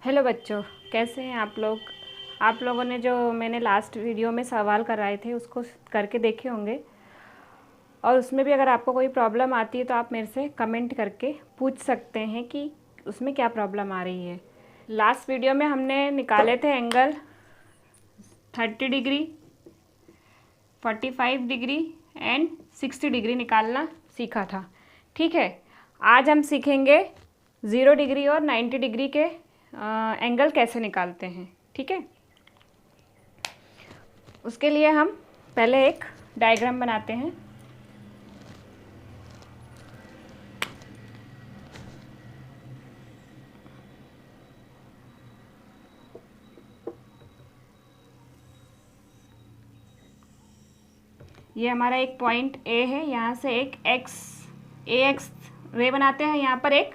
Hello बच्चों, कैसे हैं आप लोग। आप लोगों ने जो मैंने लास्ट वीडियो में सवाल कराए थे उसको करके देखे होंगे, और उसमें भी अगर आपको कोई प्रॉब्लम आती है तो आप मेरे से कमेंट करके पूछ सकते हैं कि उसमें क्या प्रॉब्लम आ रही है। लास्ट वीडियो में हमने निकाले थे angle 30 degree, 45 degree and 60 degree निकालना सीखा था। ठीक है, आज हम सीखेंगे 0 डिग्री और 90 डिग्री के एंगल कैसे निकालते हैं। ठीक है, उसके लिए हम पहले एक डायग्राम बनाते हैं। ये हमारा एक पॉइंट ए है, यहाँ से एक ए एक्स रे बनाते हैं, यहाँ पर एक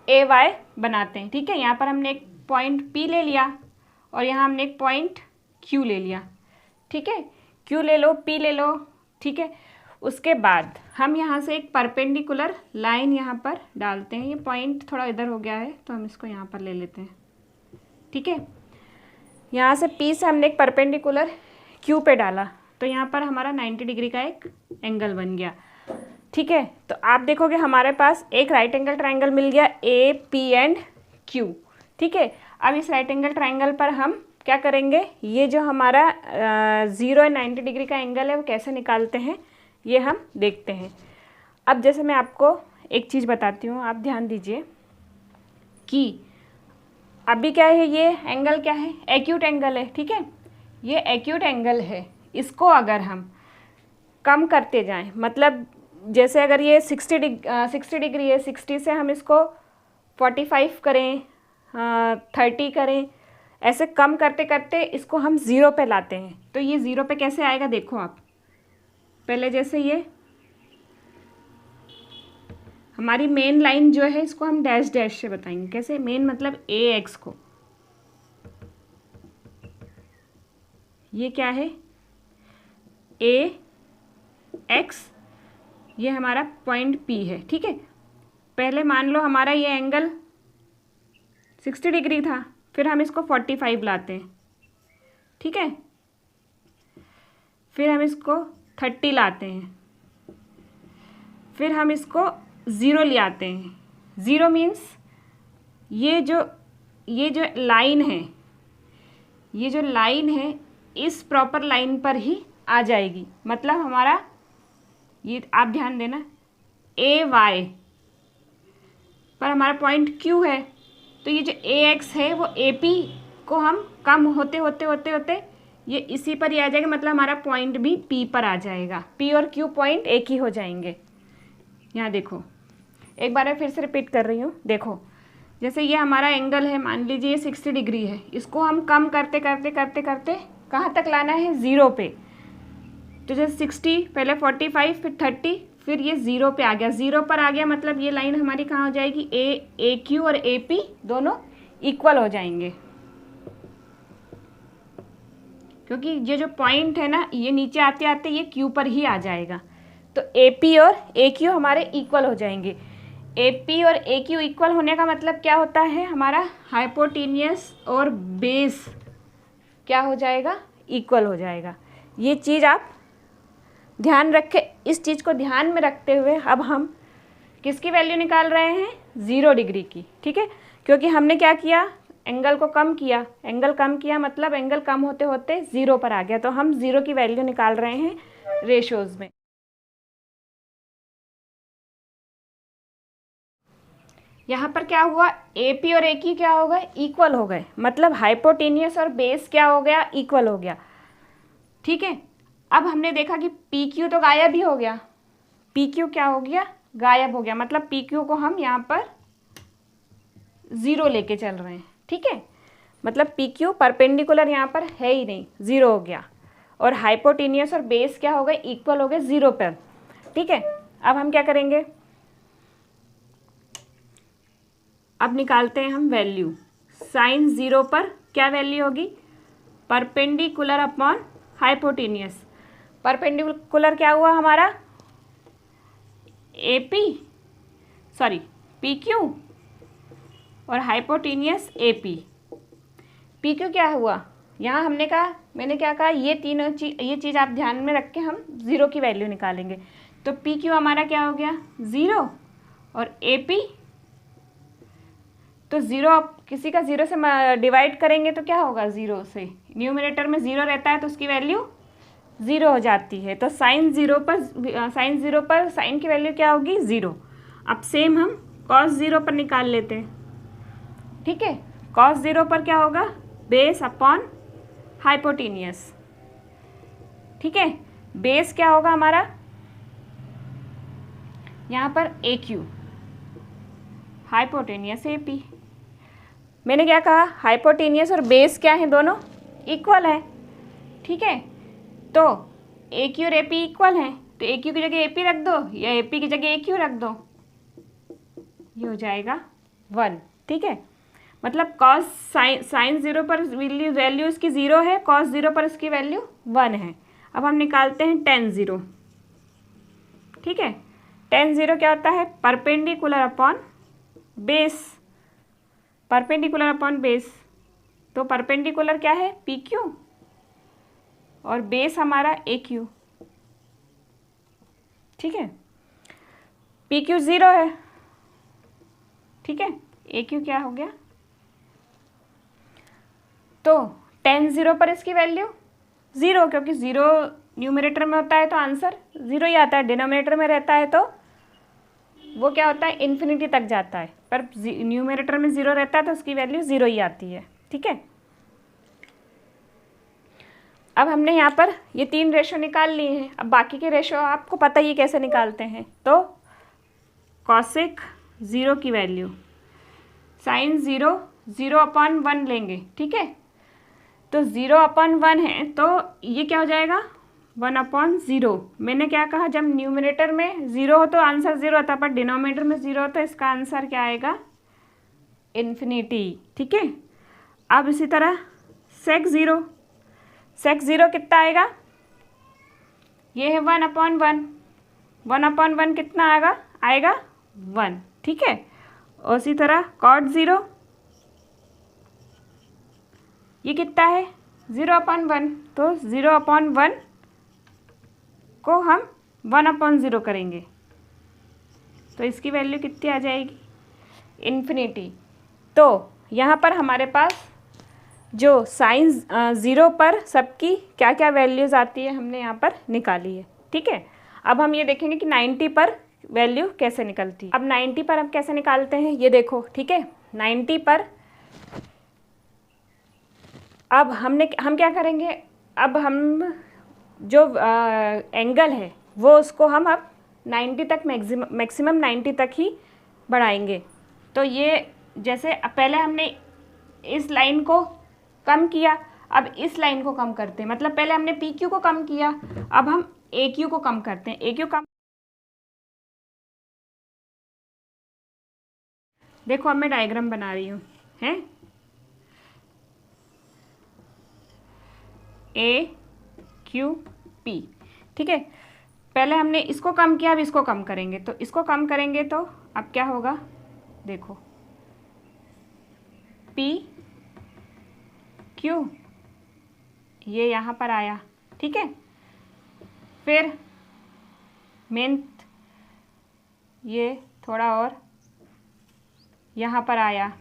ए वाई बनाते हैं। ठीक है, यहाँ पर हमने एक पॉइंट पी ले लिया और यहाँ हमने एक पॉइंट क्यू ले लिया। ठीक है, क्यू ले लो, पी ले लो। ठीक है, उसके बाद हम यहाँ से एक परपेंडिकुलर लाइन यहाँ पर डालते हैं। ये पॉइंट थोड़ा इधर हो गया है तो हम इसको यहाँ पर ले लेते हैं। ठीक है, यहाँ से पी से हमने एक परपेंडिकुलर क्यू पे डाला तो यहाँ पर हमारा 90 डिग्री का एक एंगल बन गया। ठीक है, तो आप देखोगे हमारे पास एक राइट एंगल ट्राइंगल मिल गया ए पी एंड क्यू। ठीक है, अब इस राइट एंगल ट्राइंगल पर हम क्या करेंगे, ये जो हमारा 0 एंड 90 डिग्री का एंगल है वो कैसे निकालते हैं ये हम देखते हैं। अब जैसे मैं आपको एक चीज़ बताती हूँ, आप ध्यान दीजिए कि अभी क्या है, ये एंगल क्या है, एक्यूट एंगल है। ठीक है, ये एक्यूट एंगल है, इसको अगर हम कम करते जाएं, मतलब जैसे अगर ये 60 डिग्री है, 60 से हम इसको 45 करें, 30 करें, ऐसे कम करते करते इसको हम 0 पे लाते हैं। तो ये 0 पे कैसे आएगा देखो आप। पहले जैसे ये हमारी मेन लाइन जो है इसको हम डैश डैश से बताएंगे। कैसे, मेन मतलब ए एक्स को, ये क्या है ए एक्स, ये हमारा पॉइंट पी है। ठीक है, पहले मान लो हमारा ये एंगल 60 डिग्री था, फिर हम इसको 45 लाते हैं। ठीक है, फिर हम इसको 30 लाते हैं, फिर हम इसको 0 ले आते हैं। 0 मीन्स ये जो लाइन है, ये जो लाइन है इस प्रॉपर लाइन पर ही आ जाएगी। मतलब हमारा ये आप ध्यान देना, ए वाई पर हमारा पॉइंट क्यू है, तो ये जो ए एक्स है वो ए पी को हम कम होते होते होते होते ये इसी पर ही आ जाएगा। मतलब हमारा पॉइंट भी पी पर आ जाएगा, पी और क्यू पॉइंट एक ही हो जाएंगे। यहाँ देखो, एक बार मैं फिर से रिपीट कर रही हूँ। देखो, जैसे ये हमारा एंगल है, मान लीजिए ये 60 डिग्री है, इसको हम कम करते करते करते करते कहाँ तक लाना है, 0 पे। तो जैसे 60, पहले 45, फिर 30, फिर ये 0 पे आ गया। 0 पर आ गया मतलब ये लाइन हमारी कहाँ हो जाएगी, ए क्यू और ए पी दोनों इक्वल हो जाएंगे, क्योंकि ये जो पॉइंट है ना ये नीचे आते आते ये क्यू पर ही आ जाएगा। तो ए पी और ए क्यू हमारे इक्वल हो जाएंगे। ए पी और ए क्यू इक्वल होने का मतलब क्या होता है, हमारा हाइपोटेनियस और बेस क्या हो जाएगा, इक्वल हो जाएगा। ये चीज़ आप ध्यान रखें। इस चीज़ को ध्यान में रखते हुए अब हम किसकी वैल्यू निकाल रहे हैं, 0 डिग्री की। ठीक है, क्योंकि हमने क्या किया, एंगल को कम किया। एंगल कम किया मतलब एंगल कम होते होते 0 पर आ गया, तो हम 0 की वैल्यू निकाल रहे हैं रेशोज़ में। यहाँ पर क्या हुआ, ए पी और ए क्यू क्या हो गए, इक्वल हो गए। मतलब हाइपोटेनियस और बेस क्या हो गया, इक्वल हो गया। ठीक है, अब हमने देखा कि पी क्यू तो गायब ही हो गया। पी क्यू क्या हो गया, गायब हो गया। मतलब पी क्यू को हम यहाँ पर 0 लेके चल रहे हैं। ठीक है, मतलब पी क्यू परपेंडिकुलर यहाँ पर है ही नहीं, 0 हो गया। और हाइपोटेनियस और बेस क्या हो गए, इक्वल हो गए 0 पर। ठीक है, अब हम क्या करेंगे, अब निकालते हैं हम वैल्यू। साइन 0 पर क्या वैल्यू होगी, परपेंडिकुलर अपॉन हाइपोटेनियस। परपेंडिकुलर क्या हुआ हमारा, A P, sorry P Q, और hypotenuse A P. P Q क्या हुआ, यहाँ हमने कहा, मैंने क्या कहा, ये चीज़ आप ध्यान में रख के हम ज़ीरो की वैल्यू निकालेंगे। तो पी क्यू हमारा क्या हो गया, ज़ीरो, और ए पी, तो ज़ीरो आप किसी का ज़ीरो से डिवाइड करेंगे तो क्या होगा, ज़ीरो से, न्यूमरेटर में ज़ीरो रहता है तो उसकी वैल्यू ज़ीरो हो जाती है। तो साइन ज़ीरो पर साइन की वैल्यू क्या होगी, ज़ीरो। अब सेम हम कॉस ज़ीरो पर निकाल लेते हैं। ठीक है, कॉस ज़ीरो पर क्या होगा, बेस अपॉन हाइपोटेनियस। ठीक है, बेस क्या होगा हमारा यहाँ पर, ए क्यू, हाइपोटेनियस ए पी। मैंने क्या कहा, हाइपोटेनियस और बेस क्या है, दोनों इक्वल है। ठीक है, तो ए क्यू और ए पी इक्वल हैं, तो ए क्यू की जगह ए पी रख दो या ए पी की जगह ए क्यू रख दो, ये हो जाएगा 1। ठीक है, मतलब कॉस साइन ज़ीरो पर वैल्यू इसकी ज़ीरो है, कॉस ज़ीरो पर इसकी वैल्यू 1 है। अब हम निकालते हैं टेन ज़ीरो। ठीक है, टेन ज़ीरो क्या होता है, perpendicular upon base, perpendicular upon base. तो परपेंडिकुलर क्या है, पी क्यू, और बेस हमारा ए क्यू। ठीक है, पी क्यू ज़ीरो है, ठीक है, ए क्यू क्या हो गया, तो टेन ज़ीरो पर इसकी वैल्यू ज़ीरो, क्योंकि ज़ीरो न्यूमरेटर में होता है तो आंसर ज़ीरो ही आता है, डिनोमिनेटर में रहता है तो वो क्या होता है, इन्फिनिटी तक जाता है, पर न्यूमरेटर में ज़ीरो रहता है तो उसकी वैल्यू ज़ीरो ही आती है। ठीक है, अब हमने यहाँ पर ये 3 रेशो निकाल लिए हैं। अब बाकी के रेशो आपको पता ही कैसे निकालते हैं। तो कॉसेक ज़ीरो की वैल्यू, साइन ज़ीरो, 0/1 लेंगे। ठीक है, तो 0/1 है तो ये क्या हो जाएगा, 1/0। मैंने क्या कहा, जब न्यूमरेटर में ज़ीरो हो तो आंसर ज़ीरो आता, पर डिनोमिनेटर में ज़ीरो हो तो इसका आंसर क्या आएगा, इन्फिनिटी। ठीक है, अब इसी तरह सेक ज़ीरो, सेक ज़ीरो कितना आएगा, ये है 1/1, 1/1 कितना आएगा 1। ठीक है, और इसी तरह कॉट ज़ीरो, ये कितना है 0/1, तो 0/1 को हम 1/0 करेंगे तो इसकी वैल्यू कितनी आ जाएगी, इन्फिनिटी। तो यहाँ पर हमारे पास जो साइन ज़ीरो पर सबकी क्या क्या वैल्यूज़ आती है हमने यहाँ पर निकाली है। ठीक है, अब हम ये देखेंगे कि 90 पर वैल्यू कैसे निकलती है। अब 90 पर हम कैसे निकालते हैं ये देखो। ठीक है, 90 पर अब हम क्या करेंगे, अब हम जो एंगल है वो उसको हम अब 90 तक मैक्सिमम 90 तक ही बढ़ाएंगे। तो ये जैसे पहले हमने इस लाइन को कम किया, अब इस लाइन को कम करते हैं, मतलब पहले हमने पी क्यू को कम किया, अब हम ए क्यू को कम करते हैं। ए क्यू कम, देखो अब मैं डायग्राम बना रही हूँ, हैं, ए क्यू पी। ठीक है, पहले हमने इसको कम किया, अब इसको कम करेंगे, तो इसको कम करेंगे तो अब क्या होगा, देखो पी क्यू ये यहाँ पर आया। ठीक है, फिर मेंथ ये थोड़ा और यहाँ पर आया,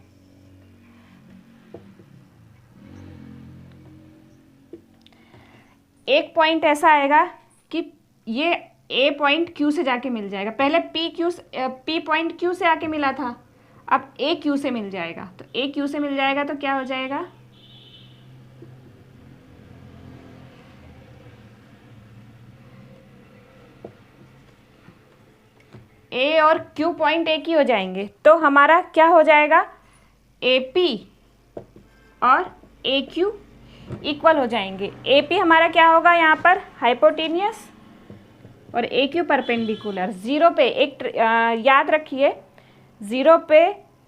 एक पॉइंट ऐसा आएगा कि ये ए पॉइंट क्यू से जाके मिल जाएगा। पहले पी पॉइंट क्यू से आके मिला था, अब ए क्यू से मिल जाएगा। तो ए क्यू से मिल जाएगा तो क्या हो जाएगा, ए और क्यू पॉइंट एक ही हो जाएंगे, तो हमारा क्या हो जाएगा, ए पी और ए क्यू इक्वल हो जाएंगे। ए पी हमारा क्या होगा यहाँ पर, हाइपोटेनियस, और ए क्यू परपेंडिकुलर। ज़ीरो पे याद रखिए, ज़ीरो पे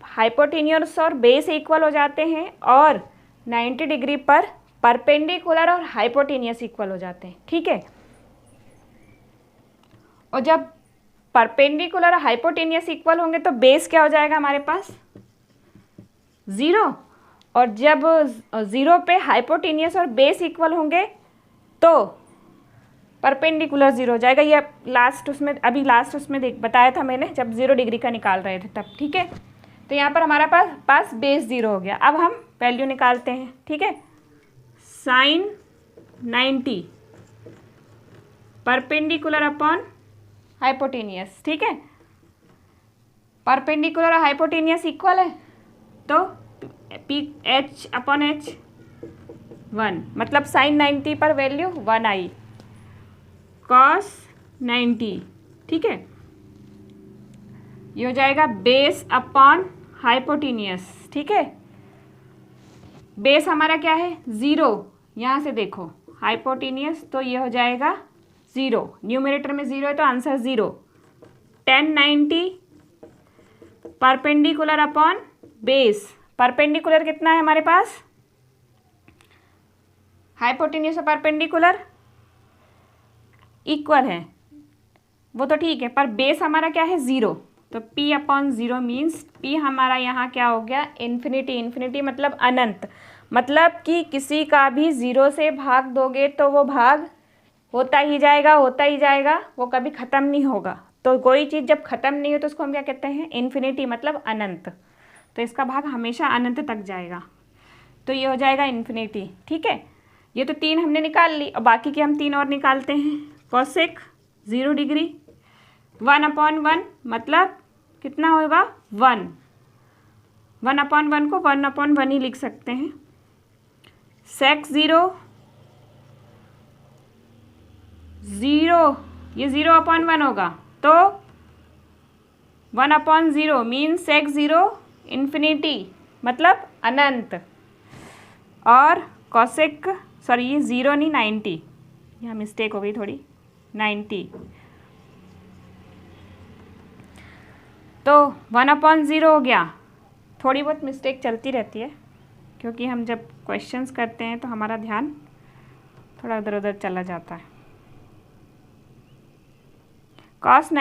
हाइपोटेनियस और बेस इक्वल हो जाते हैं, और 90 डिग्री पर परपेंडिकुलर और हाइपोटेनियस इक्वल हो जाते हैं। ठीक है, और जब परपेंडिकुलर और हाइपोटेनियस इक्वल होंगे तो बेस क्या हो जाएगा हमारे पास, ज़ीरो, और जब 0 पे हाइपोटेनियस और बेस इक्वल होंगे तो परपेंडिकुलर 0 हो जाएगा। ये लास्ट उसमें अभी लास्ट उसमें बताया था मैंने जब 0 डिग्री का निकाल रहे थे तब, ठीक है। तो यहाँ पर हमारा पास बेस 0 हो गया। अब हम वैल्यू निकालते हैं, ठीक है। साइन 90 परपेंडिकुलर अपॉन हाइपोटेनियस, ठीक है। परपेंडिकुलर और हाइपोटेनियस इक्वल है तो पी एच अपॉन एच 1, मतलब साइन 90 पर वैल्यू 1 आई, कॉस 90, ठीक है। ये हो जाएगा बेस अपॉन हाइपोटेनियस, ठीक है। बेस हमारा क्या है 0, यहाँ से देखो हाइपोटेनियस, तो ये हो जाएगा 0, न्यूमरेटर में 0 है तो answer 0। tan 90 perpendicular upon base, perpendicular कितना है हमारे पास, हाइपोटेन्यूस और परपेंडिकुलर इक्वल है वो तो ठीक है, पर बेस हमारा क्या है 0, तो p अपॉन 0 मीन्स p हमारा यहाँ क्या हो गया इन्फिनिटी। इन्फिनिटी मतलब अनंत, मतलब कि किसी का भी 0 से भाग दोगे तो वो भाग होता ही जाएगा, होता ही जाएगा, वो कभी ख़त्म नहीं होगा। तो कोई चीज़ जब ख़त्म नहीं हो तो उसको हम क्या कहते हैं इन्फिनिटी, मतलब अनंत। तो इसका भाग हमेशा अनंत तक जाएगा, तो ये हो जाएगा इन्फिनिटी, ठीक है। ये तो 3 हमने निकाल ली, और बाकी के हम 3 और निकालते हैं। कोसेक 0 डिग्री 1/1 मतलब कितना होगा 1, 1/1 को 1/1 ही लिख सकते हैं। सेक 0 ये 0/1 होगा तो 1/0 मीन सेक 0 इन्फिनिटी मतलब अनंत। और कॉसेक सॉरी ये 0 नहीं 90, यहाँ मिस्टेक हो गई थोड़ी, 90 तो 1/0 हो गया। थोड़ी बहुत मिस्टेक चलती रहती है क्योंकि हम जब क्वेश्चंस करते हैं तो हमारा ध्यान थोड़ा इधर उधर चला जाता है। कॉट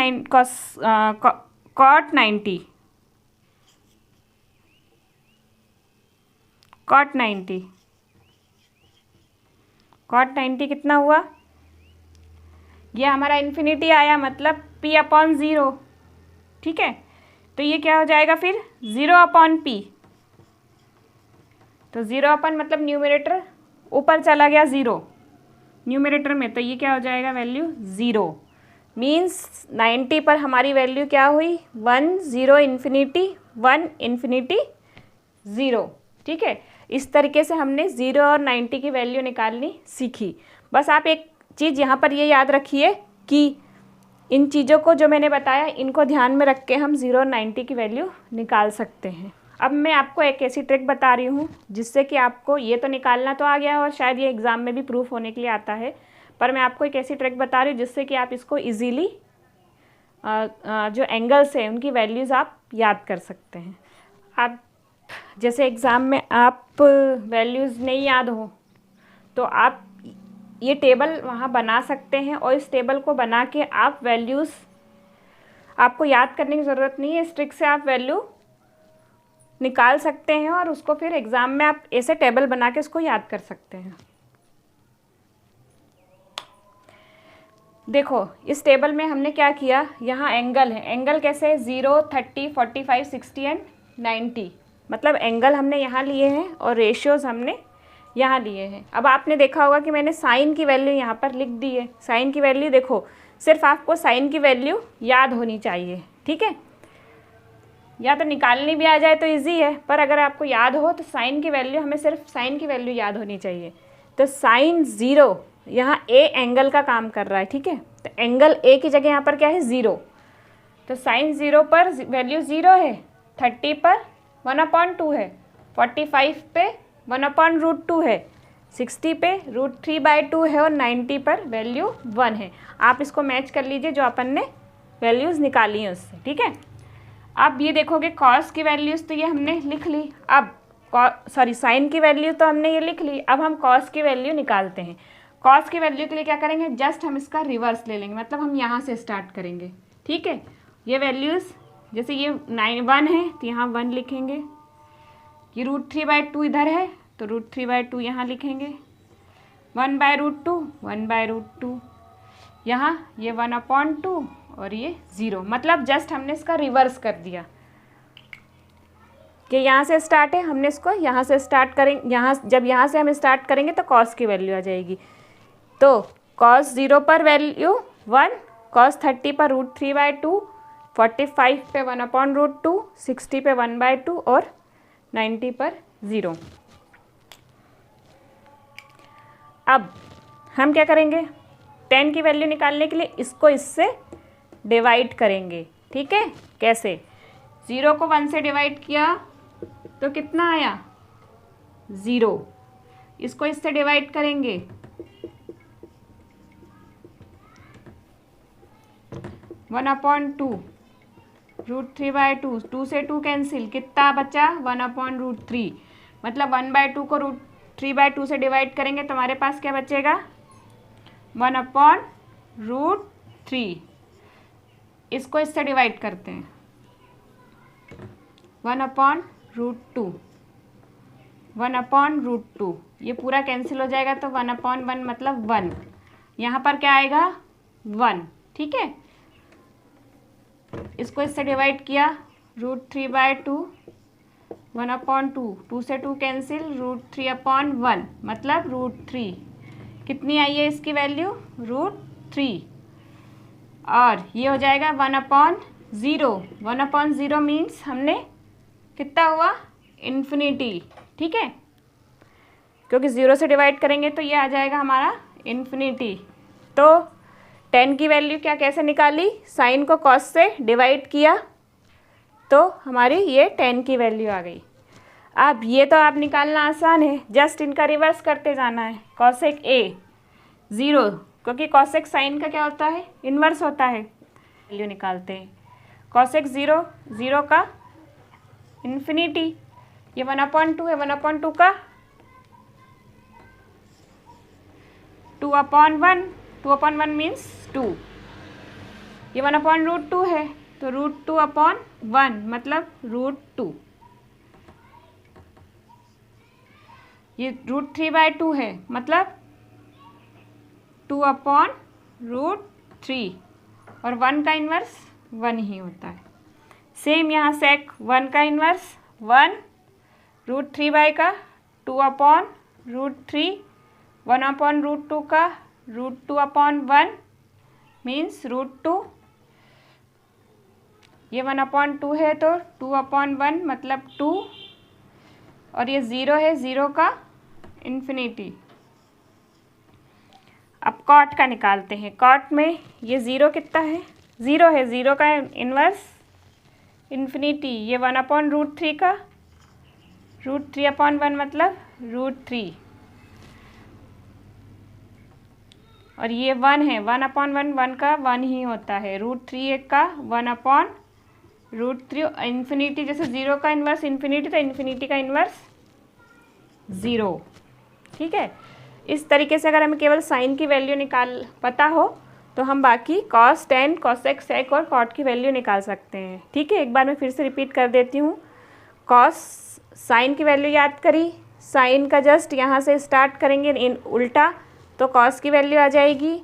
90 कितना हुआ, ये हमारा इन्फिनिटी आया मतलब p/0, ठीक है। तो ये क्या हो जाएगा फिर 0/p, तो 0 मतलब न्यूमरेटर ऊपर चला गया 0 न्यूमरेटर में, तो ये क्या हो जाएगा वैल्यू 0 मीन्स 90 पर हमारी वैल्यू क्या हुई 1 0 इन्फिनिटी 1 इन्फिनिटी 0, ठीक है। इस तरीके से हमने 0 और 90 की वैल्यू निकालनी सीखी। बस आप एक चीज़ यहाँ पर ये याद रखिए कि इन चीज़ों को जो मैंने बताया इनको ध्यान में रख के हम 0 और 90 की वैल्यू निकाल सकते हैं। अब मैं आपको एक ऐसी ट्रिक बता रही हूँ जिससे कि आपको ये तो निकालना तो आ गया है और शायद ये एग्ज़ाम में भी प्रूफ होने के लिए आता है, पर मैं आपको एक ऐसी ट्रिक बता रही हूँ जिससे कि आप इसको ईजीली जो एंगल्स हैं उनकी वैल्यूज़ आप याद कर सकते हैं। आप जैसे एग्ज़ाम में आप वैल्यूज़ नहीं याद हो तो आप ये टेबल वहाँ बना सकते हैं और इस टेबल को बना के आप वैल्यूज़, आपको याद करने की ज़रूरत नहीं है, इस ट्रिक से आप वैल्यू निकाल सकते हैं और उसको फिर एग्ज़ाम में आप ऐसे टेबल बना के उसको याद कर सकते हैं। देखो इस टेबल में हमने क्या किया, यहाँ एंगल है, एंगल कैसे है 0 30 45 60 एंड 90, मतलब एंगल हमने यहाँ लिए हैं और रेशियोज़ हमने यहाँ लिए हैं। अब आपने देखा होगा कि मैंने साइन की वैल्यू यहाँ पर लिख दी है। साइन की वैल्यू देखो, सिर्फ आपको साइन की वैल्यू याद होनी चाहिए, ठीक है। या तो निकालनी भी आ जाए तो इजी है, पर अगर आपको याद हो तो साइन की वैल्यू, हमें सिर्फ साइन की वैल्यू याद होनी चाहिए। तो साइन 0 यहाँ ए एंगल का काम कर रहा है, ठीक है। तो एंगल ए की जगह यहाँ पर क्या है 0, तो साइन 0 पर वैल्यू 0 है, 30 पर 1/2 है, 45 पे 1/√2 है, 60 पे √3/2 है और 90 पर वैल्यू 1 है। आप इसको मैच कर लीजिए जो अपन ने वैल्यूज़ निकाली हैं उससे, ठीक है। अब ये देखोगे कॉस की वैल्यूज़ तो ये हमने लिख ली, अब साइन की वैल्यू तो हमने ये लिख ली, अब हम कॉस की वैल्यू निकालते हैं। कॉस की वैल्यू के लिए क्या करेंगे, जस्ट हम इसका रिवर्स ले लेंगे, मतलब हम यहाँ से स्टार्ट करेंगे, ठीक है। ये वैल्यूज़ जैसे ये 1 है तो यहाँ 1 लिखेंगे, ये √3/2 इधर है तो √3/2 यहाँ लिखेंगे, 1/√2 1/√2, यहाँ ये 1/2 और ये 0। मतलब जस्ट हमने इसका रिवर्स कर दिया कि यहाँ से स्टार्ट है, हमने इसको यहाँ से स्टार्ट करेंगे, जब यहाँ से हम स्टार्ट करेंगे तो कॉस की वैल्यू आ जाएगी। तो cos 0 पर वैल्यू 1, cos 30 पर √3/2, 45 पे 1/√2, 60 पे 1/2 और 90 पर 0। अब हम क्या करेंगे, 10 की वैल्यू निकालने के लिए इसको इससे डिवाइड करेंगे। ठीक है, कैसे? 0 को 1 से डिवाइड किया तो कितना आया? 0। इसको इससे डिवाइड करेंगे, 1/2, √3/2, 2 से 2 कैंसिल, कितना बचा? 1/√3। मतलब 1/2 को √3/2 से डिवाइड करेंगे तो हमारे पास क्या बचेगा? 1/√3। इसको इससे डिवाइड करते हैं, 1/√2, 1/√2, ये पूरा कैंसिल हो जाएगा तो 1/1 मतलब 1। यहाँ पर क्या आएगा? 1। ठीक है, इसको इससे डिवाइड किया, √3/2, 1/2, 2 से 2 कैंसिल, √3/1 मतलब √3। कितनी आई है इसकी वैल्यू? √3। और ये हो जाएगा 1/0। 1/0 मीन्स हमने कितना हुआ? इन्फिनिटी। ठीक है, क्योंकि 0 से डिवाइड करेंगे तो ये आ जाएगा हमारा इन्फिनिटी। तो 10 की वैल्यू क्या कैसे निकाली? साइन को कॉस से डिवाइड किया तो हमारी ये 10 की वैल्यू आ गई। अब ये तो आप निकालना आसान है, जस्ट इनका रिवर्स करते जाना है। कॉसेक A 0, क्योंकि कॉसेक साइन का क्या होता है? इन्वर्स होता है। वैल्यू निकालते हैं, कॉसेक 0, 0 का इन्फिनिटी, ये 1/2 है, 1/2 का 2/1, 2/1 मीन्स 2। ये 1/√2 है तो √2/1 मतलब √2। ये √3/2 है मतलब 2/√3 और 1 का इन्वर्स 1 ही होता है। सेम यहाँ सेक 1 का इन्वर्स 1, √3 का 2/√3, 1/√2 का √2/1 मीन्स √2। ये 1/2 है तो 2/1 मतलब 2 और ये 0 है, 0 का इन्फिनिटी। अब कॉट का निकालते हैं। कॉट में ये 0 कितना है? 0 है, 0 का इन्वर्स इन्फिनिटी, ये 1/√3 का √3/1 मतलब √3 और ये 1 है, 1/1, 1 का 1 ही होता है, √3 का 1/√3। इन्फिनिटी जैसे 0 का इन्वर्स इन्फिनिटी तो इन्फिनिटी का इन्वर्स 0। ठीक है, इस तरीके से अगर हमें केवल साइन की वैल्यू निकाल पता हो तो हम बाकी कॉस 10, कॉसेक, सेक और कॉट की वैल्यू निकाल सकते हैं। ठीक है, एक बार मैं फिर से रिपीट कर देती हूँ। कॉस साइन की वैल्यू याद करी, साइन का जस्ट यहाँ से स्टार्ट करेंगे इन उल्टा तो कॉस की वैल्यू आ जाएगी।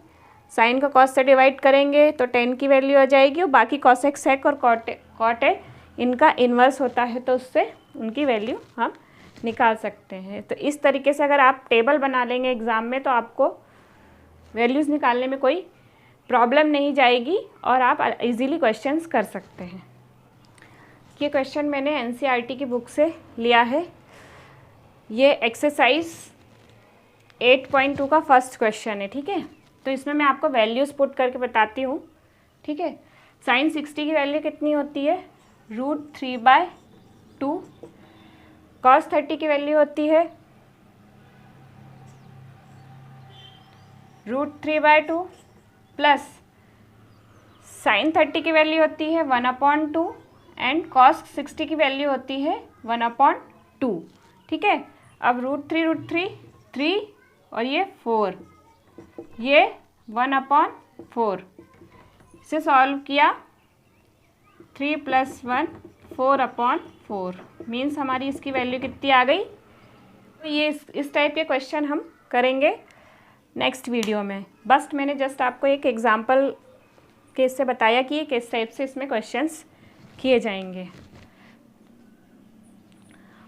साइन को कॉस से डिवाइड करेंगे तो 10 की वैल्यू आ जाएगी और बाकी कॉसेक, सेक और कॉट है इनका इन्वर्स होता है तो उससे उनकी वैल्यू हम निकाल सकते हैं। तो इस तरीके से अगर आप टेबल बना लेंगे एग्ज़ाम में तो आपको वैल्यूज़ निकालने में कोई प्रॉब्लम नहीं जाएगी और आप इजीली क्वेश्चंस कर सकते हैं। ये क्वेश्चन मैंने एनसीईआरटी की बुक से लिया है। ये एक्सरसाइज 8.2 का फर्स्ट क्वेश्चन है। ठीक है, तो इसमें मैं आपको वैल्यूज़ पुट करके बताती हूँ। ठीक है, साइन 60 की वैल्यू कितनी होती है? √3/2। कॉस 30 की वैल्यू होती है √3/2 प्लस साइन 30 की वैल्यू होती है 1/2 एंड कॉस 60 की वैल्यू होती है 1/2। ठीक है, अब √3 3 और ये 4, ये 1/4। इसे सॉल्व किया, 3 + 1 4/4 4 मीन्स हमारी इसकी वैल्यू कितनी आ गई। तो ये इस टाइप के क्वेश्चन हम करेंगे नेक्स्ट वीडियो में। बस मैंने जस्ट आपको एक एग्जांपल केस से बताया कि किस टाइप से इसमें क्वेश्चंस किए जाएंगे।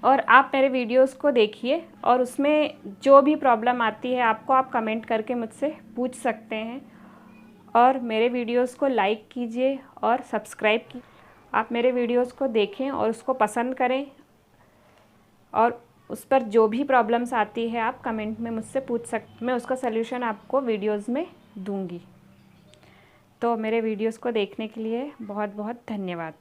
और आप मेरे वीडियोस को देखिए और उसमें जो भी प्रॉब्लम आती है आपको, आप कमेंट करके मुझसे पूछ सकते हैं। और मेरे वीडियोस को लाइक कीजिए और सब्सक्राइब कीजिए। आप मेरे वीडियोस को देखें और उसको पसंद करें और उस पर जो भी प्रॉब्लम्स आती है आप कमेंट में मुझसे पूछ सकते, मैं उसका सल्यूशन आपको वीडियोस में दूंगी। तो मेरे वीडियोस को देखने के लिए बहुत बहुत धन्यवाद।